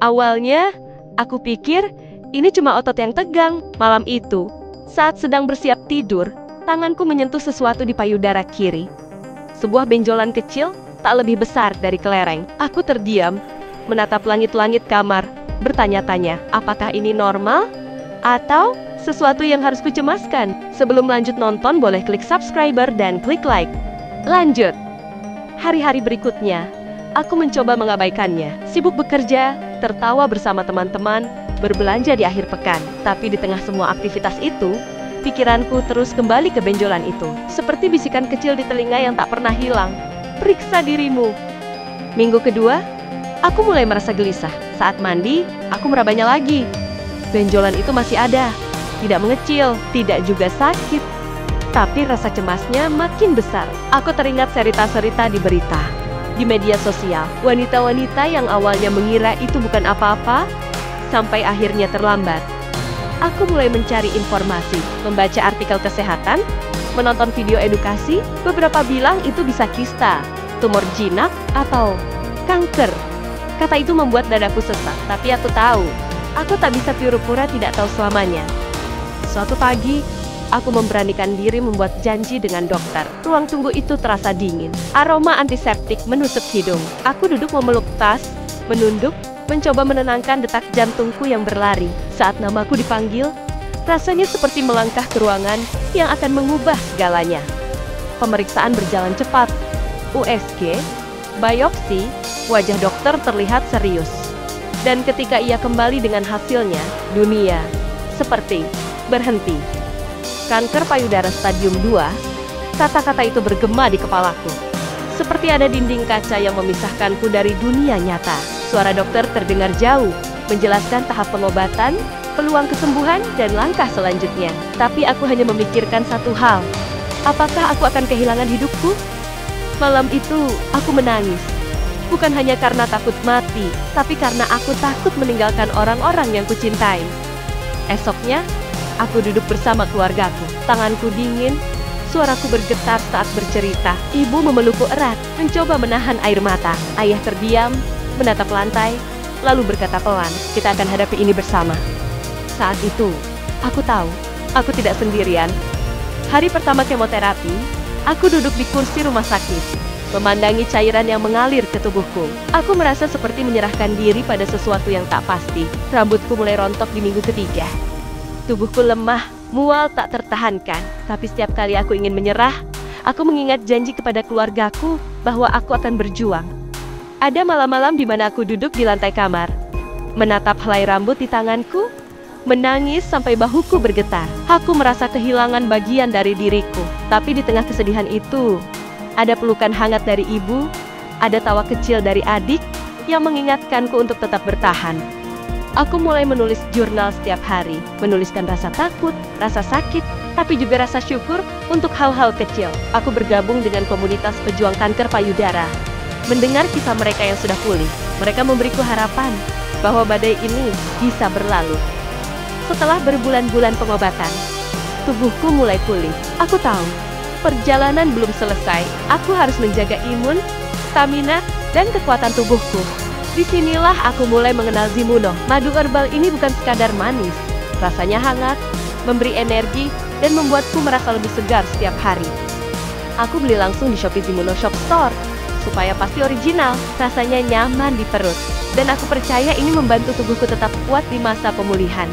Awalnya, aku pikir ini cuma otot yang tegang. Malam itu, saat sedang bersiap tidur, tanganku menyentuh sesuatu di payudara kiri. Sebuah benjolan kecil, tak lebih besar dari kelereng. Aku terdiam, menatap langit-langit kamar, bertanya-tanya, apakah ini normal? Atau sesuatu yang harus kucemaskan? Sebelum lanjut nonton, boleh klik subscriber dan klik like. Lanjut. Hari-hari berikutnya, aku mencoba mengabaikannya. Sibuk bekerja, tertawa bersama teman-teman, berbelanja di akhir pekan. Tapi di tengah semua aktivitas itu, pikiranku terus kembali ke benjolan itu. Seperti bisikan kecil di telinga yang tak pernah hilang. Periksa dirimu. Minggu kedua, aku mulai merasa gelisah. Saat mandi, aku merabanya lagi. Benjolan itu masih ada. Tidak mengecil, tidak juga sakit. Tapi rasa cemasnya makin besar. Aku teringat cerita-cerita di berita, di media sosial. Wanita-wanita yang awalnya mengira itu bukan apa-apa, sampai akhirnya terlambat. Aku mulai mencari informasi, membaca artikel kesehatan, menonton video edukasi. Beberapa bilang itu bisa kista, tumor jinak, atau kanker. Kata itu membuat dadaku sesak, tapi aku tahu, aku tak bisa pura-pura tidak tahu selamanya. Suatu pagi, aku memberanikan diri membuat janji dengan dokter. Ruang tunggu itu terasa dingin. Aroma antiseptik menusuk hidung. Aku duduk memeluk tas, menunduk, mencoba menenangkan detak jantungku yang berlari. Saat namaku dipanggil, rasanya seperti melangkah ke ruangan yang akan mengubah segalanya. Pemeriksaan berjalan cepat. USG, biopsi, wajah dokter terlihat serius. Dan ketika ia kembali dengan hasilnya, dunia seperti berhenti. Kanker payudara stadium 2, kata-kata itu bergema di kepalaku. Seperti ada dinding kaca yang memisahkanku dari dunia nyata. Suara dokter terdengar jauh, menjelaskan tahap pengobatan, peluang kesembuhan, dan langkah selanjutnya. Tapi aku hanya memikirkan satu hal. Apakah aku akan kehilangan hidupku? Malam itu, aku menangis. Bukan hanya karena takut mati, tapi karena aku takut meninggalkan orang-orang yang kucintai. Esoknya, aku duduk bersama keluargaku. Tanganku dingin, suaraku bergetar saat bercerita. Ibu memelukku erat, mencoba menahan air mata. Ayah terdiam, menatap lantai, lalu berkata pelan, kita akan hadapi ini bersama. Saat itu, aku tahu, aku tidak sendirian. Hari pertama kemoterapi, aku duduk di kursi rumah sakit, memandangi cairan yang mengalir ke tubuhku. Aku merasa seperti menyerahkan diri pada sesuatu yang tak pasti. Rambutku mulai rontok di minggu ketiga. Tubuhku lemah, mual tak tertahankan. Tapi setiap kali aku ingin menyerah, aku mengingat janji kepada keluargaku bahwa aku akan berjuang. Ada malam-malam di mana aku duduk di lantai kamar, menatap helai rambut di tanganku, menangis sampai bahuku bergetar. Aku merasa kehilangan bagian dari diriku. Tapi di tengah kesedihan itu, ada pelukan hangat dari ibu, ada tawa kecil dari adik yang mengingatkanku untuk tetap bertahan. Aku mulai menulis jurnal setiap hari, menuliskan rasa takut, rasa sakit, tapi juga rasa syukur untuk hal-hal kecil. Aku bergabung dengan komunitas pejuang kanker payudara. Mendengar kisah mereka yang sudah pulih, mereka memberiku harapan bahwa badai ini bisa berlalu. Setelah berbulan-bulan pengobatan, tubuhku mulai pulih. Aku tahu, perjalanan belum selesai. Aku harus menjaga imun, stamina, dan kekuatan tubuhku. Disinilah aku mulai mengenal Zimuno. Madu herbal ini bukan sekadar manis. Rasanya hangat, memberi energi, dan membuatku merasa lebih segar setiap hari. Aku beli langsung di Shopee Zimuno Shop Store, supaya pasti original, rasanya nyaman di perut. Dan aku percaya ini membantu tubuhku tetap kuat di masa pemulihan.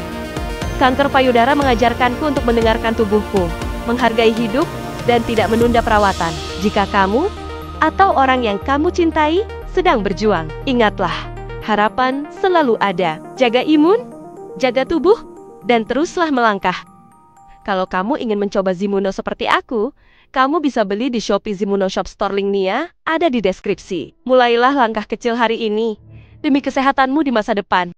Kanker payudara mengajarkanku untuk mendengarkan tubuhku, menghargai hidup, dan tidak menunda perawatan. Jika kamu atau orang yang kamu cintai sedang berjuang, ingatlah, harapan selalu ada. Jaga imun, jaga tubuh, dan teruslah melangkah. Kalau kamu ingin mencoba Zimuno seperti aku, kamu bisa beli di Shopee Zimuno Shop Store, linknya ada di deskripsi. Mulailah langkah kecil hari ini, demi kesehatanmu di masa depan.